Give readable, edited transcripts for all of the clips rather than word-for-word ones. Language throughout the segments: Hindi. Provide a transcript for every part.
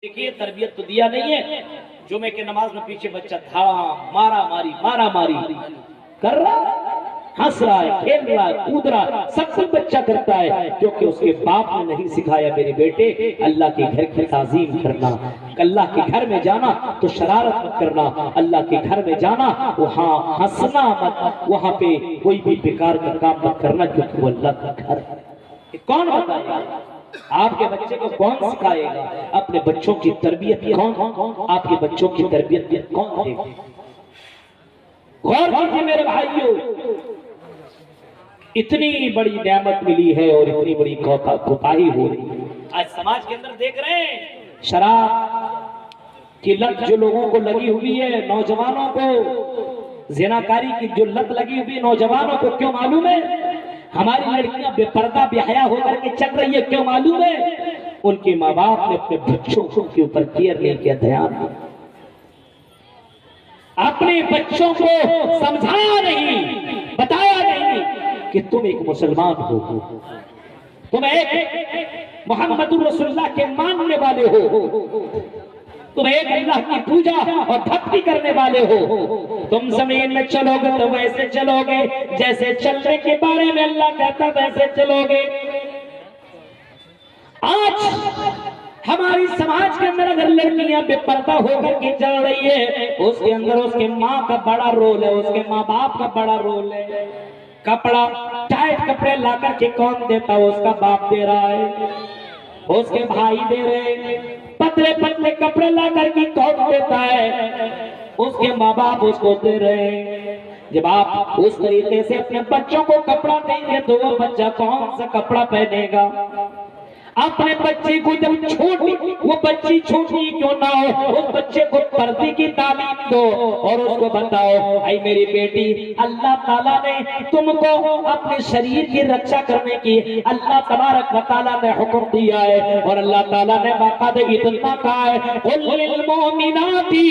देखिए तरबियत तो दिया नहीं है। जुमे के नमाज में पीछे बच्चा धाम मारा मारी कर रहा, हंस रहा है, खेल रहा है, कूद रहा है, सब कुछ बच्चा करता है क्योंकि उसके बाप ने नहीं सिखाया मेरे बेटे अल्लाह के घर की ताजीम करना, अल्लाह के घर में जाना तो शरारत मत करना, अल्लाह के घर में जाना वहाँ हंसना मत, वहाँ पे कोई भी बेकार का काम मत करना क्योंकि वो अल्लाह का घर है। कौन बताएगा आपके बच्चे को, कौन सिखाएगा? अपने बच्चों की तरबियत कौन, आपके बच्चों की तरबियत कौन देगा? गौर कीजिए मेरे भाइयों, इतनी बड़ी नेमत मिली है और इतनी बड़ी कोताही हो रही है। आज समाज के अंदर देख रहे हैं शराब की लत जो लोगों को लगी हुई है, नौजवानों को जिनाकारी की जो लत लगी हुई नौजवानों को, क्यों मालूम है? हमारी लड़कियां बेपर्दा बेहया होकर के चल रही है, क्यों मालूम है? उनके माँ बाप ने अपने बच्चों के ऊपर केयर नहीं किया, ध्यान नहीं, अपने बच्चों को समझाया नहीं, बताया नहीं कि तुम एक मुसलमान हो, तुम एक मोहम्मदुर रसूलुल्लाह के मानने वाले हो, तुम एक अल्लाह की पूजा और भक्ति करने वाले हो। तुम जमीन में चलोगे तो वैसे चलोगे जैसे चलने के बारे में अल्लाह कहता वैसे चलोगे। आज हमारी समाज के अंदर अगर लड़कियां बेपर्दा होकर के चल रही है, उसके अंदर उसके माँ का बड़ा रोल है, उसके माँ बाप का बड़ा रोल है। कपड़ा टाइट कपड़े ला करके कौन देता है? उसका बाप दे रहा है, उसके भाई दे रहे हैं। पतले पतले कपड़े ला करके कौन देता है? उसके माँ बाप उसको दे रहे हैं। जब आप उस तरीके से अपने बच्चों को कपड़ा देंगे तो वो बच्चा कौन सा कपड़ा पहनेगा? अपने बच्चे को जब छोटी, वो बच्ची छोटी क्यों ना हो, उस बच्चे को पर्दे की तालीम दो और उसको बताओ, आई मेरी बेटी, अल्लाह ताला ने तुमको अपने शरीर की रक्षा करने की अल्लाह तबारक व तआला ने हुक्म दिया है। और अल्लाह ताला ने बाकायदा इतना कहा है, कुल लिल मोमिनाती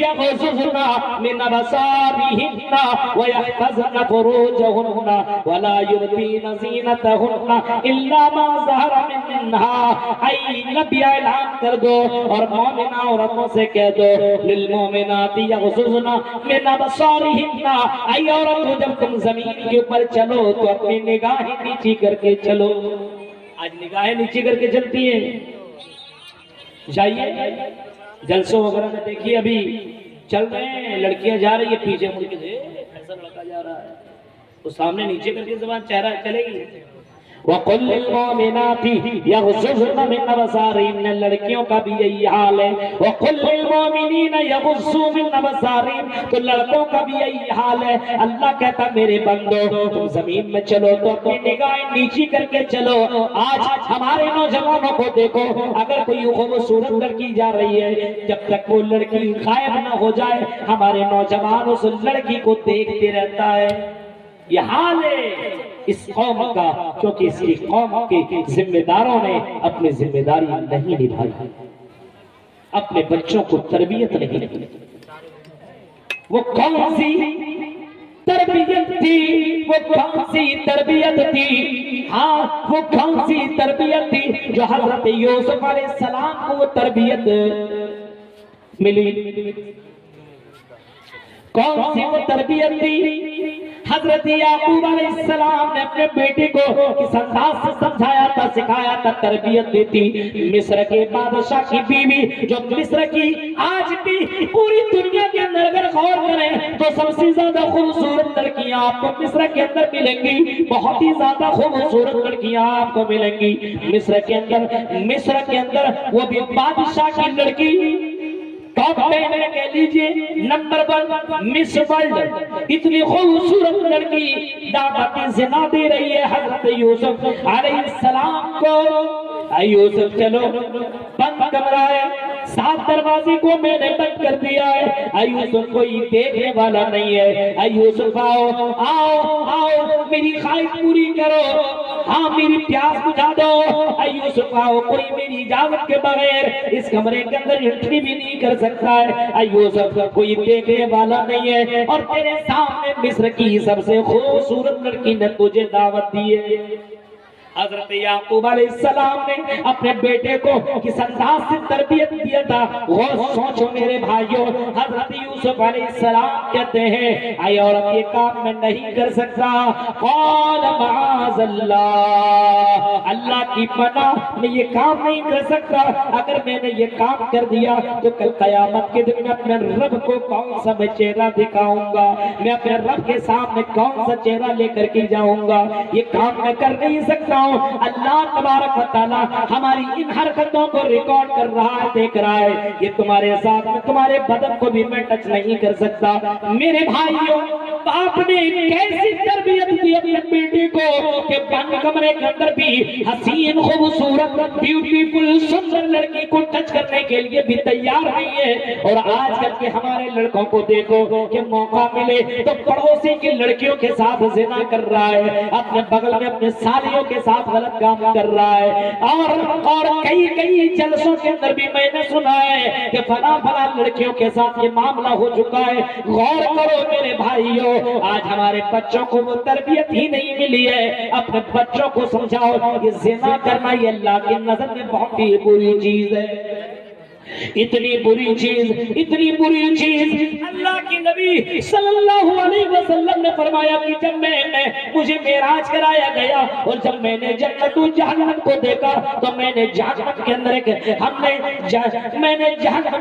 यग़ज़ुज़ना मिन अबसारिहिन्ना व यहफ़ज़ना फुरूजहुन्ना व ला युबदीना ज़ीनतहुन्ना इल्ला मा ज़हरा मिन ऐलान कर दो और मोमिना औरतों से कह दो, लिल मोमिनाती यग़ज़ुज़ना मिन अबसारिहिन्ना, ऐ औरतों जब तुम जमीन के ऊपर चलो तो अपनी निगाहें नीची करके चलो। आज निगाहें नीची करके चलती है। जाइए जलसों वगैरह में देखिए, अभी चल रहे हैं, लड़कियां जा रही है पीछे मुड़ के, ऐसा लड़का जा रहा है, तो सामने नीचे करके ज़बान चेहरा चलेगी। वक़ुल लिल मोमिनाती यग़ज़ुज़ना मिन अबसारिहिन्ना, लड़कियों का भी यही हाल है। वक़ुल लिल मोमिनीना यग़ुज़्ज़ू मिन अबसारिहिम, तो लड़कों का भी यही हाल है। अल्लाह कहता मेरे बंदो तुम जमीन में चलो तो अपनी निगाहें नीची करके चलो। आज हमारे नौजवानों को देखो, अगर कोई खूबसूरत लड़की जा रही है, जब तक वो लड़की गायब न हो जाए हमारे नौजवान उस लड़की को देखते रहता है। यह हाल है इस कौम का, क्योंकि इसी कौम के जिम्मेदारों ने अपनी जिम्मेदारी नहीं निभाई, अपने बच्चों को तरबियत नहीं दी। वो कौन सी तरबियत थी? वो कौन सी तरबियत थी? हाँ, वो कौन सी तरबियत थी जो हजरत यूसुफ अलैहिस्सलाम को वो तरबियत मिली? कौन सी वो तरबियत थी? हजरत याकूब अलैहिस्सलाम ने अपने बेटे को किस अंदाज से समझाया था, सिखाया था, तरबियत दी थी। मिस्र के बादशाह की बीवी जो मिस्र की आज भी पूरी दुनिया के अंदर अगर गौर करें तो सबसे ज्यादा खूबसूरत लड़कियां आपको मिस्र के अंदर मिलेंगी, बहुत ही ज्यादा खूबसूरत लड़कियां आपको मिलेंगी मिस्र के अंदर वो भी बादशाह की लड़की। टॉप 10 में कह लीजिए नंबर 1 मिस वर्ल्ड, इतनी खूबसूरत लड़की दावत ज़िना दे रही है हजरत यूसुफ अलैहिस्सलाम को। यूसुफ चलो, बंद कमरा है, 7 दरवाजे को मैंने बंद कर दिया है, यूसुफ कोई देखने वाला नहीं है। यूसुफ आओ आओ आओ, मेरी ख्वाहिश पूरी करो, हाँ मेरी प्यास बुझा दो। यूसुफ आओ, कोई मेरी इजाजत के बगैर इस कमरे के अंदर एंट्री भी नहीं कर सकता है। यूसुफ कोई देखने वाला नहीं है और तेरे सामने मिस्र की सबसे खूबसूरत लड़की ने तुझे दावत दी है। हजरत याकूब अलैहिस्सलाम ने अपने बेटे को किस अंदाज से तरबियत दिया था, वो सोचो मेरे भाइयों। हजरत यूसुफ अलैहिस्सलाम कहते हैं आई औरत ये काम मैं नहीं कर सकता, कौल माअज़ल्लाह, अल्लाह की पनाह मैं ये काम नहीं कर सकता। अगर मैंने ये काम कर दिया तो कल कयामत के दिन मैं अपने रब को कौन सा मैं चेहरा दिखाऊंगा, मैं अपने रब के सामने कौन सा चेहरा लेकर के जाऊंगा, ये काम मैं कर नहीं सकता। अल्लाह तबारक व तआला हमारी इन हरकतों को रिकॉर्ड कर रहा है, देख रहा है। ये तुम्हारे साथ में तुम्हारे बदन को भी मैं टच नहीं कर सकता। मेरे भाइयों, बाप ने कैसी तरबियत दी अपने बेटे को कि बंद कमरे के अंदर भी हसीन खूबसूरत ब्यूटीफुल सुंदर लड़की को टच करने के लिए भी तैयार नहीं है। और आजकल के हमारे लड़कों को देखो कि मौका मिले तो पड़ोसी की लड़कियों के साथ जिना कर रहा है, अपने बगल में अपने सालियों के साथ गलत काम कर रहा है। और कई जलसों के अंदर भी मैंने सुना है कि फला लड़कियों के साथ ये मामला हो चुका है। गौर करो मेरे भाइयों, आज हमारे बच्चों को वो तरबियत ही नहीं मिली है। अपने बच्चों को समझाओ ये ज़िना करना ये अल्लाह की नजर में बहुत ही बुरी चीज है, इतनी बुरी चीज। अल्लाह के नबी सल्लल्लाहु अलैहि वसल्लम ने फरमाया कि जब मुझे मेराज कराया गया और जब मैंने जन्नत और जहन्नम को देखा तो मैंने जहन्नम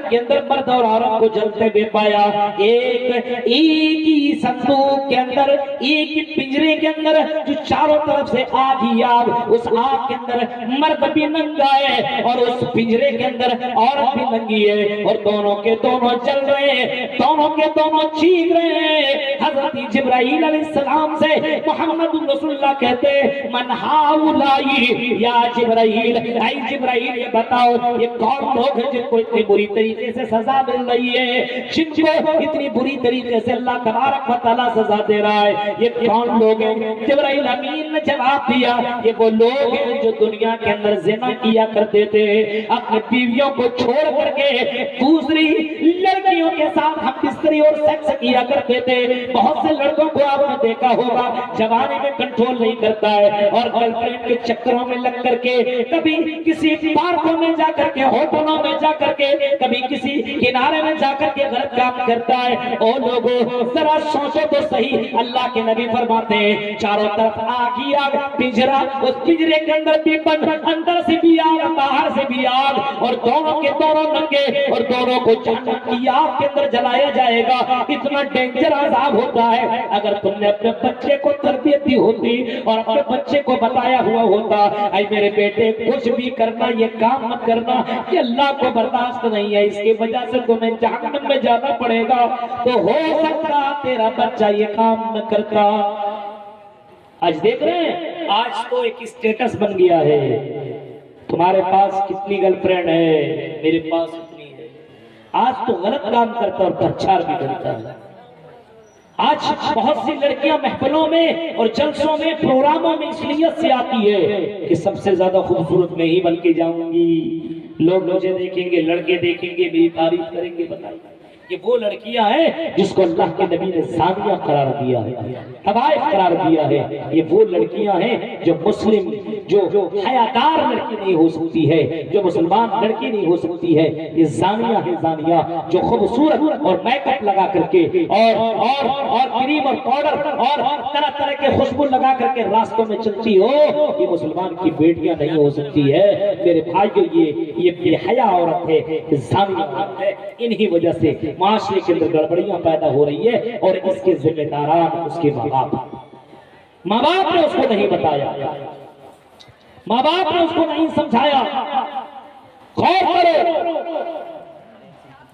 के अंदर मर्द और औरत को जलते हुए पाया। एक ही संदूक के अंदर, एक ही पिंजरे के अंदर जो चारों तरफ से आग ही आग, उस आग के अंदर मर्द भी नंगा है और उस पिंजरे के अंदर औरत भी नंगी है और दोनों के दोनों चल रहे हैं, दोनों के दोनों चीख रहे हैं। हजरत जिब्राइल अलैहिस्सलाम से मोहम्मद रसूलुल्लाह कहते मन हाउलाई या जिब्राइल, आई जिब्राइल ये बताओ ये कौन लोग हैं जिनको इतनी बुरी तरीके से सजा मिल रही है, जिनको इतनी बुरी तरीके से अल्लाह तबारक व तआला सजा दे रहा है, ये कौन लोग हैं? जिब्राइल अमीन ने जवाब दिया ये वो लोग हैं जो दुनिया के अंदर ज़िना किया करते थे, अपनी बीवियों को छोड़ करके दूसरी लड़कियों के साथ हम बिस्तरी और सेक्स किया करते थे। बहुत से लड़कों को आपने देखा होगा जवानी में कंट्रोल नहीं करता है और गर्लफ्रेंड के चक्करों में लग करके कभी किसी पार्कों में जाकर के, होटलों में जाकर के, कभी किसी किनारे में जाकर के गलत काम करता है। ओ लोगों जरा सोचो तो सही, अल्लाह के नबी फरमाते हैं चारों तरफ आग ही आग, पिंजरा, उस पिंजरे के अंदर भी बंद, अंदर से भी आग बाहर से भी आग और दोनों के दोनों नंगे और दोनों को जहन्नम की आग के अंदर जलाया जाएगा। इतना डेंजर अज़ाब होता है। अगर तुमने अपने बच्चे को तरबियत दी होती और अपने बच्चे को बताया हुआ होता आई मेरे बेटे कुछ भी करना ये काम मत करना, ये अल्लाह को बर्दाश्त नहीं है, इसकी वजह से तुम्हें जहन्नम में जाना पड़ेगा, तो हो सकता तेरा बच्चा ये काम न करता। आज देख रहे हैं, आज तो एक स्टेटस बन गया है, तुम्हारे पास कितनी गर्लफ्रेंड है, मेरे पास इतनी है। आज तो गलत काम करता और प्रचार भी करता है। आज बहुत सी लड़कियां महफिलों में और जलसों में प्रोग्रामों में इसलिए से आती है कि सबसे ज्यादा खूबसूरत मैं ही बन के जाऊंगी, लोग मुझे देखेंगे, लड़के देखेंगे, मेरी तारीफ करेंगे। बताइए ये वो लड़कियां हैं जिसको अल्लाह के नबी ने ज़ानिया करार दिया है, तवाइफ करार दिया है। ये वो लड़कियां हैं जो मुस्लिम, जो हयादार लड़की नहीं हो सकती है, जो मुसलमान लड़की नहीं हो सकती है। ये ज़ानिया है, ज़ानिया जो खूबसूरत और मेकअप लगा करके और क्रीम और पाउडर और तरह तरह के खुशबू लगा करके रास्तों में चलती हो, ये मुसलमान की बेटियां नहीं हो सकती है। मेरे भाइयों ये बेहया औरत है, ज़ानिया है। इन्हीं वजह से माशरे के अंदर गड़बड़ियां पैदा हो रही है और इसके जिम्मेदार उसके माँ बाप ने उसको नहीं बताया, माँ बाप ने उसको नहीं समझाया। गौर करो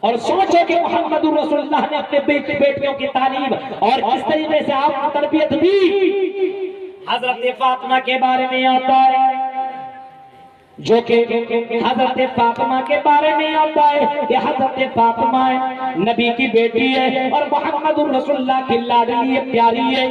और सोचो कि मोहम्मद रसूलुल्लाह ने अपने बेटियों की तालीम और किस तरीके से आपको तरबियत दी। हजरत फातिमा के बारे में आता है जो कि हजरत फातिमा के बारे में आता है कि हजरत फातिमा नबी की बेटी है और मोहम्मद रसूलुल्लाह की लाडली है, प्यारी है।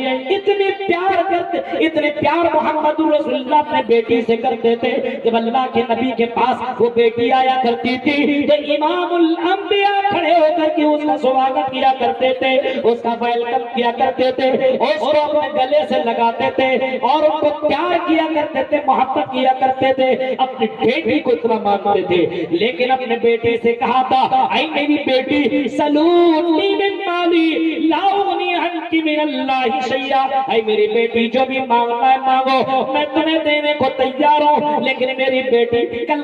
इतने प्यार मोहम्मद रसूलुल्लाह अपने बेटी से करते थे। जब अल्लाह के नबी के पास वो बेटी आया करती थी तो इमामुल अंबिया खड़े होकर के उसका स्वागत किया करते थे, उसका वेलकम किया करते थे, उसको अपने गले से लगाते थे और उनको प्यार किया करते थे, मोहब्बत किया करते थे। अपनी बेटी को इतना मानते थे, लेकिन अपने बेटे से कहा था, आई मेरी बेटी सलूनी मिन माली लाउनी अन्की मिनल्लाहि शैया, आई मेरी बेटी जो भी मांगना है मांगो, मैं तुम्हें देने को तैयार हूँ। लेकिन मेरी बेटी कल